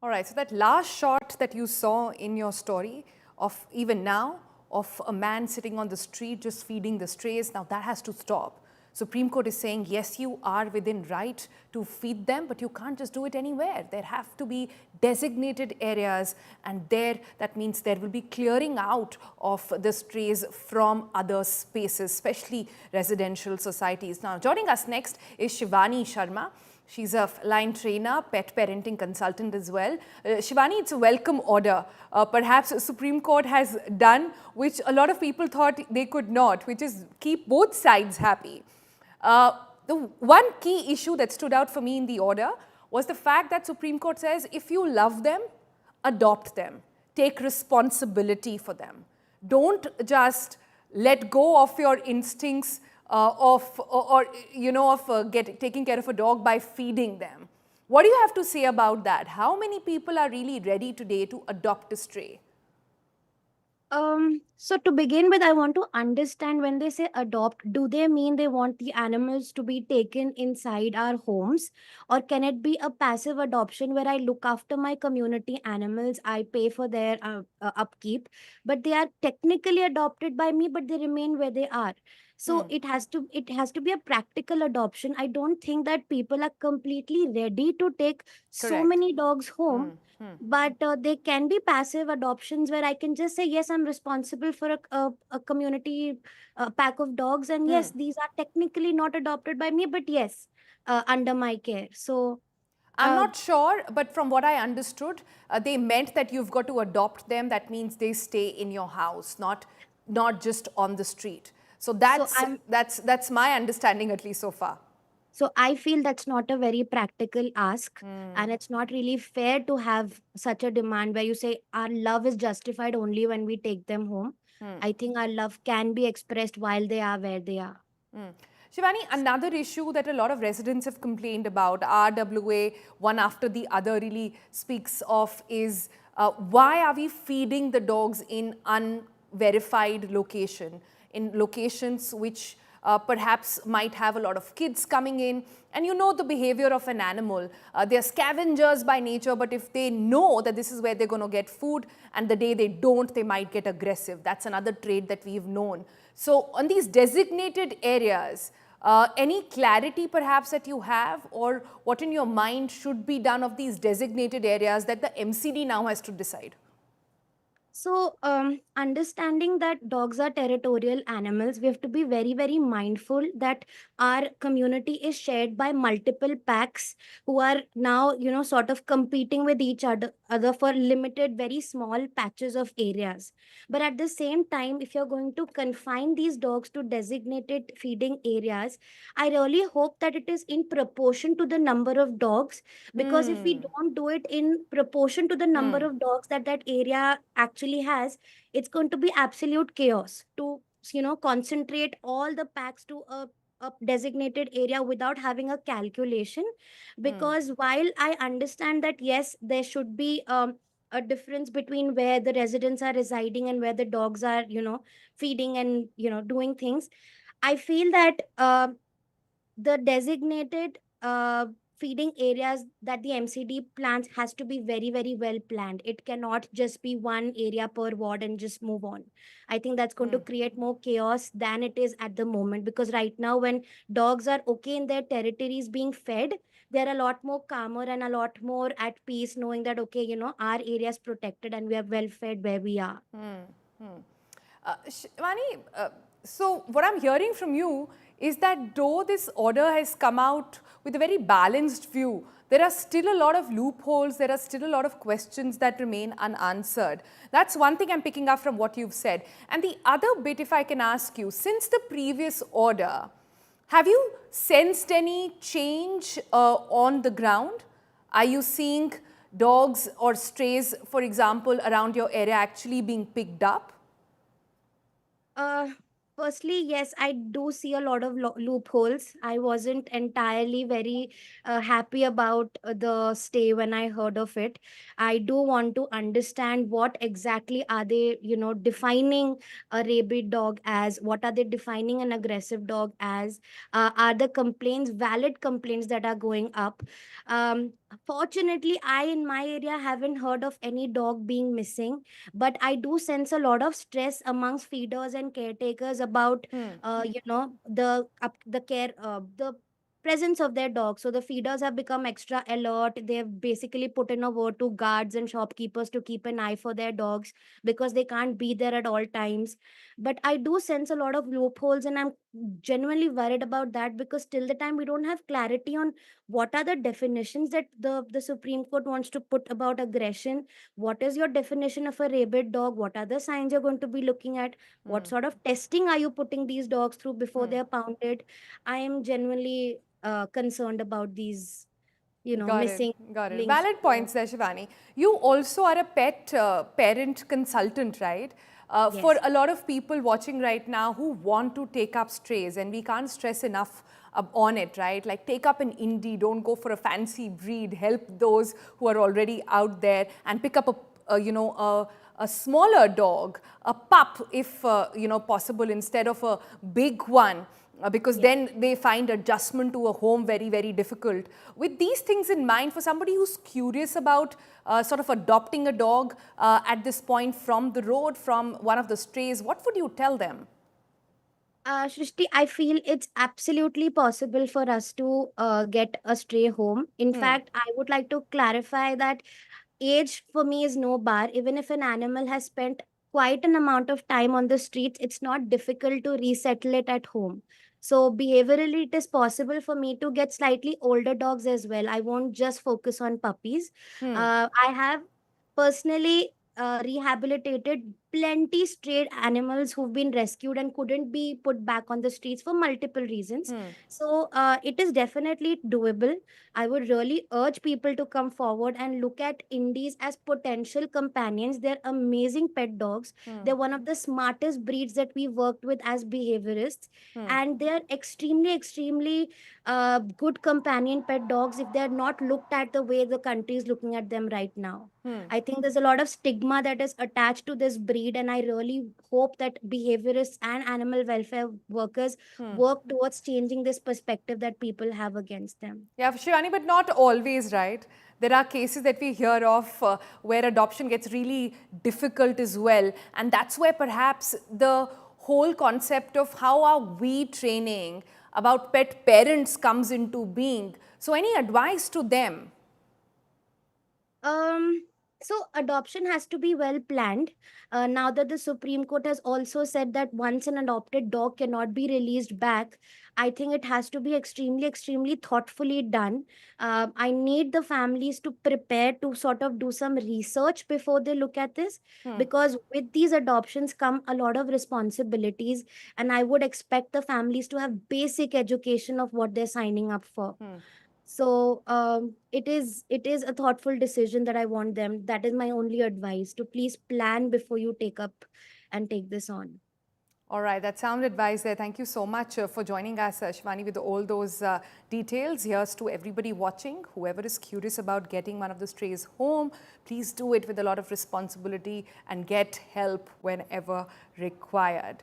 All right, so that last shot that you saw in your story of even now, of a man sitting on the street just feeding the strays, now that has to stop. Supreme Court is saying, yes, you are within right to feed them, but you can't just do it anywhere. There have to be designated areas, and that means there will be clearing out of the strays from other spaces, especially residential societies. Now, joining us next is Shivani Sharma. She's a line trainer, pet parenting consultant as well. Shivani, it's a welcome order. Perhaps Supreme Court has done, which a lot of people thought they could not, which is keep both sides happy. The one key issue that stood out for me in the order was the fact that Supreme Court says if you love them, adopt them, take responsibility for them. Don't just let go of your instincts taking care of a dog by feeding them. What do you have to say about that? How many people are really ready today to adopt a stray? So to begin with, I want to understand when they say adopt, do they mean they want the animals to be taken inside our homes? Or can it be a passive adoption where I look after my community animals, I pay for their upkeep, but they are technically adopted by me, but they remain where they are. So it has to be a practical adoption. I don't think that people are completely ready to take so Correct. many dogs home, but they can be passive adoptions where I can just say yes, I'm responsible for a community pack of dogs, and yes, these are technically not adopted by me, but yes, under my care. So I'm uh, not sure, but from what I understood, they meant that you've got to adopt them. That means they stay in your house, not just on the street. So so that's I'm that's that's my understanding, at least so far. so I feel that's not a very practical ask, and it's not really fair to have such a demand where you say our love is justified only when we take them home. I think our love can be expressed while they are where they are. Shivani, another issue that a lot of residents have complained about, RWA, one after the other really speaks of, is why are we feeding the dogs in unverified location, in locations which perhaps might have a lot of kids coming in. And you know the behavior of an animal. They're scavengers by nature, but if they know that this is where they're going to get food, and the day they don't, they might get aggressive. That's another trait that we've known. So on these designated areas, any clarity perhaps that you have, or what in your mind should be done of these designated areas that the MCD now has to decide? So, understanding that dogs are territorial animals, we have to be very, very mindful that our community is shared by multiple packs who are now, sort of competing with each other for limited, very small patches of areas. But at the same time, if you're going to confine these dogs to designated feeding areas, I really hope that it is in proportion to the number of dogs, because if we Hmm. don't do it in proportion to the number Hmm. of dogs that area actually has, it's going to be absolute chaos to concentrate all the packs to a designated area without having a calculation. Because while I understand that yes, there should be a difference between where the residents are residing and where the dogs are feeding and doing things, I feel that the designated feeding areas that the MCD plans has to be very, very well planned. It cannot just be one area per ward and just move on. I think that's going to create more chaos than it is at the moment, because right now when dogs are okay in their territories being fed, they're a lot more calmer and a lot more at peace knowing that okay, our area is protected and we are well fed where we are. Shivani, so what I'm hearing from you is that though this order has come out with a very balanced view, there are still a lot of loopholes, there are still a lot of questions that remain unanswered. That's one thing I'm picking up from what you've said. And the other bit, if I can ask you, since the previous order, have you sensed any change on the ground? Are you seeing dogs or strays, for example, around your area actually being picked up? Uh, Firstly, yes, I do see a lot of loopholes. I wasn't entirely very happy about the stay when I heard of it. I do want to understand what exactly are they, defining a rabid dog as? What are they defining an aggressive dog as? Are the complaints valid complaints that are going up? Fortunately, I in my area haven't heard of any dog being missing, but I do sense a lot of stress amongst feeders and caretakers about, Hmm. the care, the presence of their dog. So the feeders have become extra alert. They've basically put in a word to guards and shopkeepers to keep an eye for their dogs because they can't be there at all times. But I do sense a lot of loopholes, and I'm genuinely worried about that because till the time we don't have clarity on what are the definitions that the Supreme Court wants to put about aggression. What is your definition of a rabid dog? What are the signs you're going to be looking at? What sort of testing are you putting these dogs through before they're pounded? I am genuinely concerned about these, Got it, missing got it. links. Valid points there, Shivani. You also are a pet parent consultant, right? For Yes. a lot of people watching right now who want to take up strays, and we can't stress enough on it, right? Like take up an indie, don't go for a fancy breed, help those who are already out there and pick up a smaller dog, a pup if possible, instead of a big one, because Yes. then they find adjustment to a home very, very difficult. With these things in mind, for somebody who's curious about sort of adopting a dog at this point from the road, from one of the strays, what would you tell them? Shrishti, I feel it's absolutely possible for us to get a stray home. In Hmm. fact, I would like to clarify that age for me is no bar. Even if an animal has spent quite an amount of time on the streets, it's not difficult to resettle it at home. So, behaviorally, it is possible for me to get slightly older dogs as well. I won't just focus on puppies. Hmm. I have personally rehabilitated plenty strayed animals who've been rescued and couldn't be put back on the streets for multiple reasons. Hmm. So, it is definitely doable. I would really urge people to come forward and look at indies as potential companions. They're amazing pet dogs. Hmm. They're one of the smartest breeds that we worked with as behaviorists. Hmm. And they're extremely, extremely good companion pet dogs if they're not looked at the way the country is looking at them right now. Hmm. I think there's a lot of stigma that is attached to this breed, and I really hope that behaviorists and animal welfare workers Hmm. work towards changing this perspective that people have against them. Yeah, Shivani, but not always, right? There are cases that we hear of where adoption gets really difficult as well. And that's where perhaps the whole concept of how are we training about pet parents comes into being. So, any advice to them? Um, so adoption has to be well planned. Now that the Supreme Court has also said that once an adopted dog cannot be released back, I think it has to be extremely, extremely thoughtfully done. I need the families to prepare to sort of do some research before they look at this, Hmm. because with these adoptions come a lot of responsibilities, and I would expect the families to have basic education of what they're signing up for. Hmm. So it is a thoughtful decision that I want them. That is my only advice, to please plan before you take up and take this on. All right, that's sound advice there. Thank you so much for joining us, Shivani, with all those details. Here's to everybody watching. Whoever is curious about getting one of the strays home, please do it with a lot of responsibility and get help whenever required.